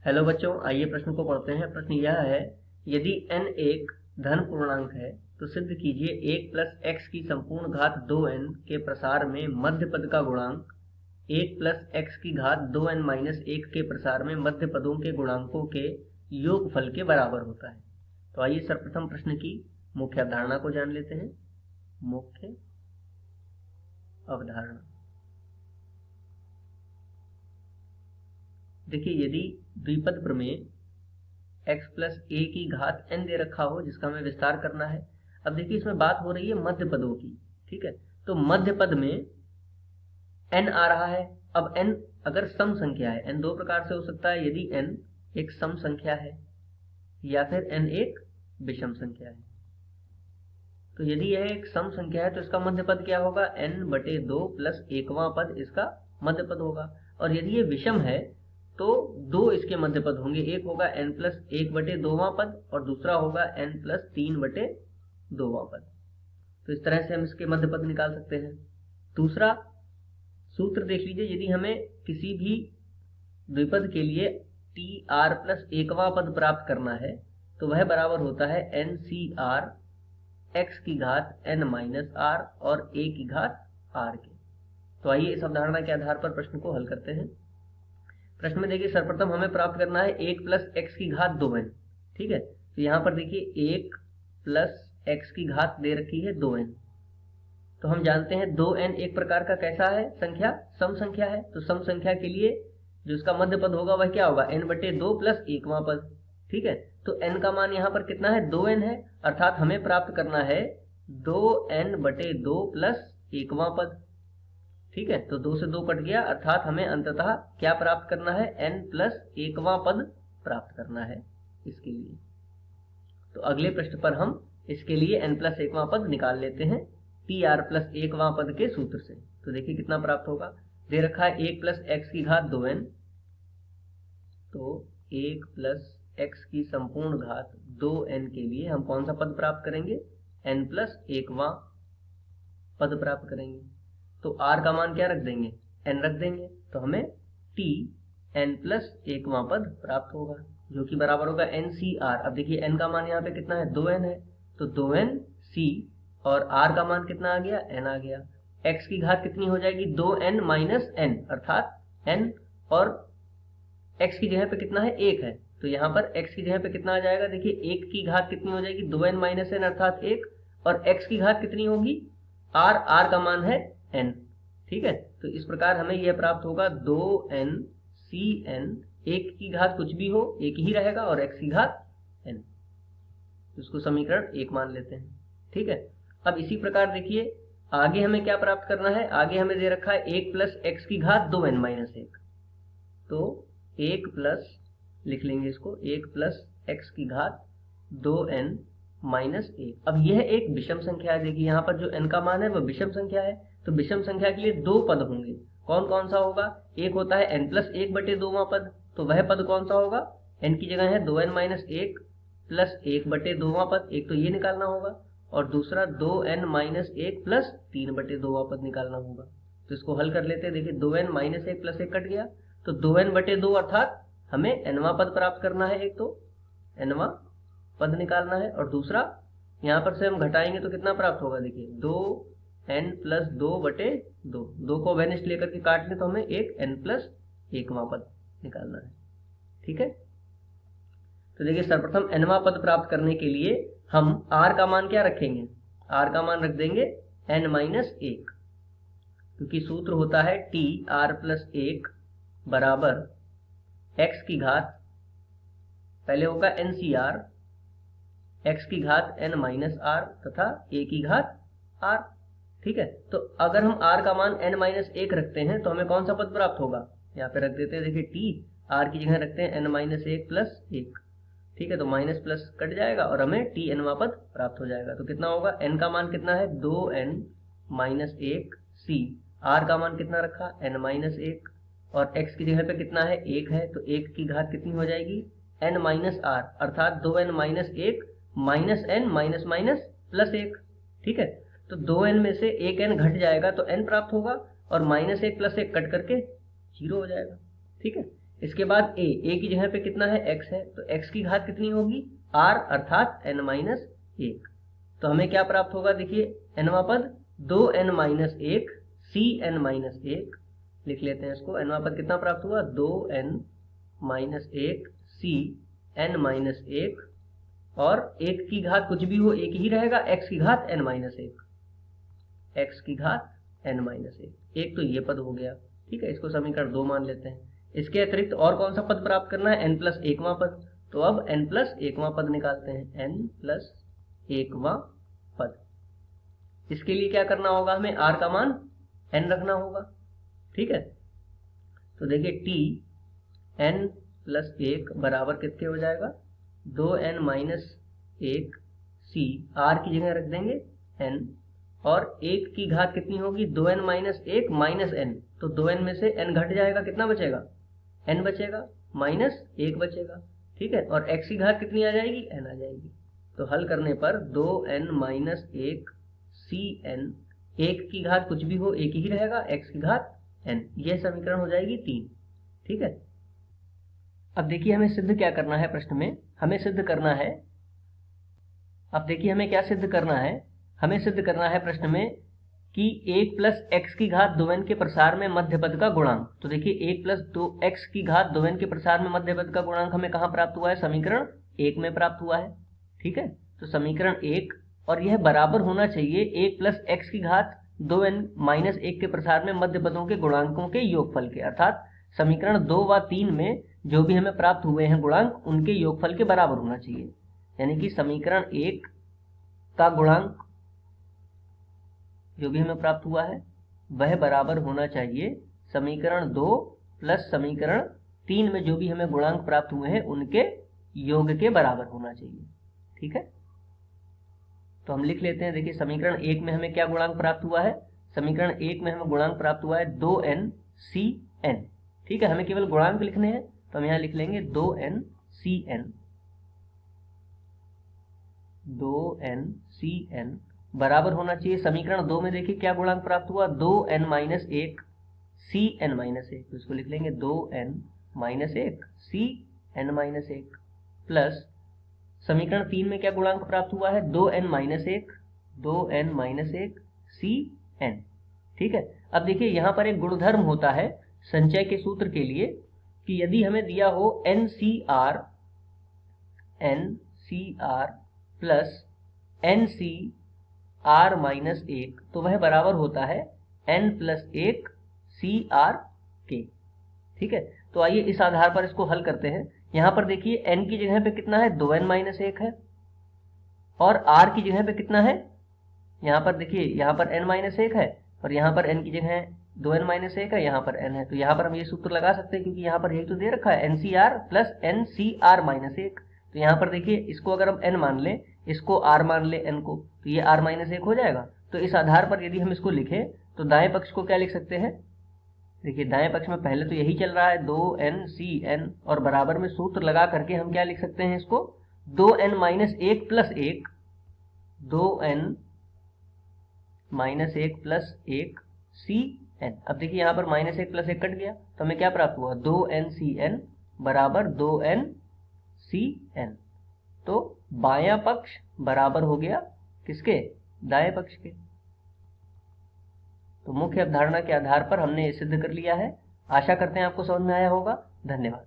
Hello बच्चों, आइए प्रश्न को पढ़ते हैं। प्रश्न यह है, यदि n एक धन पूर्णांक है तो सिद्ध कीजिए 1 प्लस एक्स की संपूर्ण घात 2n के प्रसार में मध्य पद का गुणांक 1 प्लस एक्स की घात 2n माइनस 1 के प्रसार में मध्य पदों के गुणांकों के योगफल के बराबर होता है। तो आइए सर्वप्रथम प्रश्न की मुख्य अवधारणा को जान लेते हैं। मुख्य अवधारणा, देखिए, यदि द्विपद प्रमेय x प्लस a की घात n दे रखा हो जिसका हमें विस्तार करना है। अब देखिए, इसमें बात हो रही है मध्य पदों की, ठीक है। तो मध्य पद में n आ रहा है। अब n अगर सम संख्या है, n दो प्रकार से हो सकता है, यदि n एक सम संख्या है या फिर n एक विषम संख्या है। तो यदि यह एक सम संख्या है तो इसका मध्य पद क्या होगा, n/2 प्लस एकवां पद इसका मध्य पद होगा। और यदि ये विषम है तो दो इसके मध्य पद होंगे, एक होगा n प्लस 1/2वां पद और दूसरा होगा n प्लस 3/2वां पद। तो इस तरह से हम इसके मध्य पद निकाल सकते हैं। दूसरा सूत्र देख लीजिए, यदि हमें किसी भी द्विपद के लिए tr प्लस एकवां पद प्राप्त करना है तो वह बराबर होता है ncr x की घात n माइनस r और a की घात r के। तो आइए इस अवधारणा के आधार पर प्रश्न को हल करते हैं। प्रश्न में देखिए, सर्वप्रथम हमें प्राप्त करना है 1 प्लस एक्स की घात 2n, ठीक है। तो यहाँ पर देखिए 1 प्लस एक्स की घात दे रखी है 2n। तो हम जानते हैं 2n एक प्रकार का कैसा है संख्या, सम संख्या है। तो सम संख्या के लिए जो इसका मध्य पद होगा वह क्या होगा, n/2 प्लस एकवां पद, ठीक है। तो n का मान यहाँ पर कितना है, 2n है, अर्थात हमें प्राप्त करना है 2n/2 प्लस एकवां पद, ठीक है। तो 2 से 2 कट गया, अर्थात हमें अंततः क्या प्राप्त करना है, n प्लस एकवां पद प्राप्त करना है इसके लिए। तो अगले प्रश्न पर हम इसके लिए n प्लस एकवां पद निकाल लेते हैं tr प्लस एकवां पद के सूत्र से। तो देखिए कितना प्राप्त होगा, दे रखा है 1 प्लस एक्स की घात 2n, तो 1 प्लस एक्स की संपूर्ण घात 2n के लिए हम कौन सा पद प्राप्त करेंगे, n प्लस एकवां पद प्राप्त करेंगे। तो r का मान क्या रख देंगे, n रख देंगे, तो हमें t n प्लस एकवां पद प्राप्त होगा जो कि बराबर होगा ncr। अब देखिए n का मान यहाँ पे कितना है, 2n है, तो 2n c और r का मान कितना आ गया, n आ गया। x की घात कितनी हो जाएगी, 2n माइनस n, अर्थात n, और x की जगह पे कितना है, 1 है, तो यहाँ पर x की जगह पे कितना आ जाएगा, देखिए 1 की घात कितनी हो जाएगी, 2n माइनस n अर्थात 1, और x की घात कितनी होगी, r का मान है n, ठीक है। तो इस प्रकार हमें यह प्राप्त होगा 2n cn, 1 की घात कुछ भी हो 1 ही रहेगा और x की घात n, इसको समीकरण 1 मान लेते हैं, ठीक है। अब इसी प्रकार देखिए आगे हमें क्या प्राप्त करना है, आगे हमें दे रखा है 1 प्लस एक्स की घात 2n माइनस 1, तो 1 प्लस, लिख लेंगे इसको, 1 प्लस एक्स की घात 2n माइनस 1। अब यह एक विषम संख्या है, देखिए यहाँ पर जो n का मान है वह विषम संख्या है। तो विषम संख्या के लिए दो पद होंगे, कौन कौन सा होगा, एक होता है n प्लस 1/2वां पद, तो वह पद कौन सा होगा, n की जगह है 2n माइनस 1 प्लस 1/2वां पद, एक तो ये निकालना होगा, और दूसरा 2n माइनस 1 प्लस 3/2वां पद निकालना होगा। तो इसको हल कर लेते हैं। देखिए 2n माइनस 1 प्लस 1 कट गया, तो 2n/2 अर्थात हमें nवां पद प्राप्त करना है, एक तो nवां पद निकालना है, और दूसरा यहाँ पर से हम घटाएंगे तो कितना प्राप्त होगा, देखिए 2n प्लस 2/2, 2 को वेनिस्ट लेकर के काट लें तो हमें एक n प्लस एकवां पद निकालना है, ठीक है। तो देखिए सर्वप्रथम nवां पद प्राप्त करने के लिए हम r का मान क्या रखेंगे, r का मान रख देंगे n माइनस 1, क्योंकि सूत्र होता है tr प्लस 1 बराबर x की घात, पहले होगा ncr, x की घात n माइनस r तथा a की घात r, ठीक है। तो अगर हम r का मान n माइनस 1 रखते हैं तो हमें कौन सा पद प्राप्त होगा, यहाँ पे रख देते हैं, देखिए t, r की जगह रखते हैं n माइनस 1 प्लस 1, ठीक है। तो माइनस प्लस कट जाएगा और हमें tnवां पद प्राप्त हो जाएगा। तो कितना होगा, n का मान कितना है, 2n माइनस 1 c, r का मान कितना रखा, n माइनस 1, और x की जगह पे कितना है, 1 है, तो 1 की घात कितनी हो जाएगी, n माइनस r, अर्थात 2n minus 1 minus n minus minus plus 1, ठीक है। तो 2n में से 1n घट जाएगा तो n प्राप्त होगा, और माइनस 1 प्लस 1 कट करके 0 हो जाएगा, ठीक है। इसके बाद a की जगह पे कितना है x है, तो x की घात कितनी होगी r अर्थात n माइनस 1। तो हमें क्या प्राप्त होगा, देखिए nवां पद 2n माइनस 1 cn माइनस 1, लिख लेते हैं इसको। nवां पद कितना प्राप्त हुआ 2n माइनस 1 cn माइनस 1, और 1 की घात कुछ भी हो एक ही रहेगा, x की घात n माइनस 1, x की घात n माइनस 1। एक तो ये पद हो गया, ठीक है, इसको समीकरण 2 मान लेते हैं। इसके अतिरिक्त और कौन सा पद प्राप्त करना है, n प्लस 1वां पद। तो अब n प्लस 1वां पद निकालते हैं, n प्लस 1वां पद। इसके लिए क्या करना होगा, हमें r का मान n रखना होगा, ठीक है। तो देखिए t n प्लस 1 बराबर कितने हो जाएगा 2n माइनस 1 c, r की जगह रख देंगे n, और 1 की घात कितनी होगी 2n माइनस 1 माइनस n, तो 2n में से n घट जाएगा, कितना बचेगा n बचेगा, माइनस 1 बचेगा, ठीक है। और x की घात कितनी आ जाएगी n आ जाएगी। तो हल करने पर 2n माइनस 1 cn, 1 की घात कुछ भी हो एक ही रहेगा, x की घात n, यह समीकरण हो जाएगी 3, ठीक है। अब देखिए हमें सिद्ध क्या करना है, प्रश्न में हमें सिद्ध करना है, अब देखिए हमें क्या सिद्ध करना है, हमें सिद्ध करना है प्रश्न में कि 1 प्लस एक्स की घात 2n के प्रसार में मध्य पद का गुणांक। तो देखिए 1 प्लस 2x की घात 2n के प्रसार में मध्य पद का गुणांक हमें कहाँ प्राप्त हुआ है, समीकरण 1 में प्राप्त हुआ है, ठीक है। तो समीकरण 1, और यह बराबर होना चाहिए 1 प्लस एक्स की घात 2n माइनस 1 के प्रसार में मध्य पदों के गुणांकों के योगफल के, अर्थात समीकरण 2 व 3 में जो भी हमें प्राप्त हुए हैं गुणांक उनके योगफल के बराबर होना चाहिए। यानी कि समीकरण 1 का गुणांक जो भी हमें प्राप्त हुआ है वह बराबर होना चाहिए समीकरण 2 प्लस समीकरण 3 में जो भी हमें गुणांक प्राप्त हुए हैं उनके योग के बराबर होना चाहिए, ठीक है। तो हम लिख लेते हैं, देखिए समीकरण 1 में हमें क्या गुणांक प्राप्त हुआ है, समीकरण 1 में हमें गुणांक प्राप्त हुआ है 2n cn, ठीक है। हमें केवल गुणांक लिखने हैं, तो हम यहाँ लिख लेंगे 2n cn बराबर होना चाहिए समीकरण 2 में। देखिए क्या गुणांक प्राप्त हुआ 2n माइनस 1 cn माइनस 1, तो इसको लिख लेंगे 2n minus 1 cn minus 1, plus समीकरण 3 में क्या गुणांक प्राप्त हुआ है 2n माइनस 1 cn, ठीक है। अब देखिए यहाँ पर एक गुणधर्म होता है संचय के सूत्र के लिए कि यदि हमें दिया हो NCR प्लस NCR माइनस 1, तो वह बराबर होता है n प्लस 1 CR के, ठीक है। तो आइए इस आधार पर इसको हल करते हैं। यहाँ पर देखिए n की जगह पे कितना है 2n माइनस 1 है, और r की जगह पे कितना है, यहाँ पर देखिए यहाँ पर n माइनस 1 है, और यहाँ पर n की जगह 2n माइनस 1 है, यहाँ पर n है। तो यहाँ पर हम ये सूत्र लगा सकते हैं क्योंकि यहाँ पर यही तो दे रखा है NCR प्लस NCR माइनस 1। तो यहाँ पर देखिए इसको अगर हम n मान लें, इसको r मान ले n को, तो ये r माइनस 1 हो जाएगा। तो इस आधार पर यदि हम इसको लिखें तो दाएं पक्ष को क्या लिख सकते हैं, देखिए दाएं पक्ष में पहले तो यही चल रहा है 2n cn, और बराबर में सूत्र लगा करके हम क्या लिख सकते हैं इसको 2n minus 1 plus 1, 2n minus 1 plus 1 cn। अब देखिए यहाँ पर माइनस 1 प्लस 1 कट गया, तो हमें क्या प्राप्त हुआ 2n cn बराबर 2n cn। तो बायां पक्ष बराबर हो गया किसके, दाएं पक्ष के। तो मुख्य अवधारणा के आधार पर हमने ये सिद्ध कर लिया है। आशा करते हैं आपको समझ में आया होगा। धन्यवाद।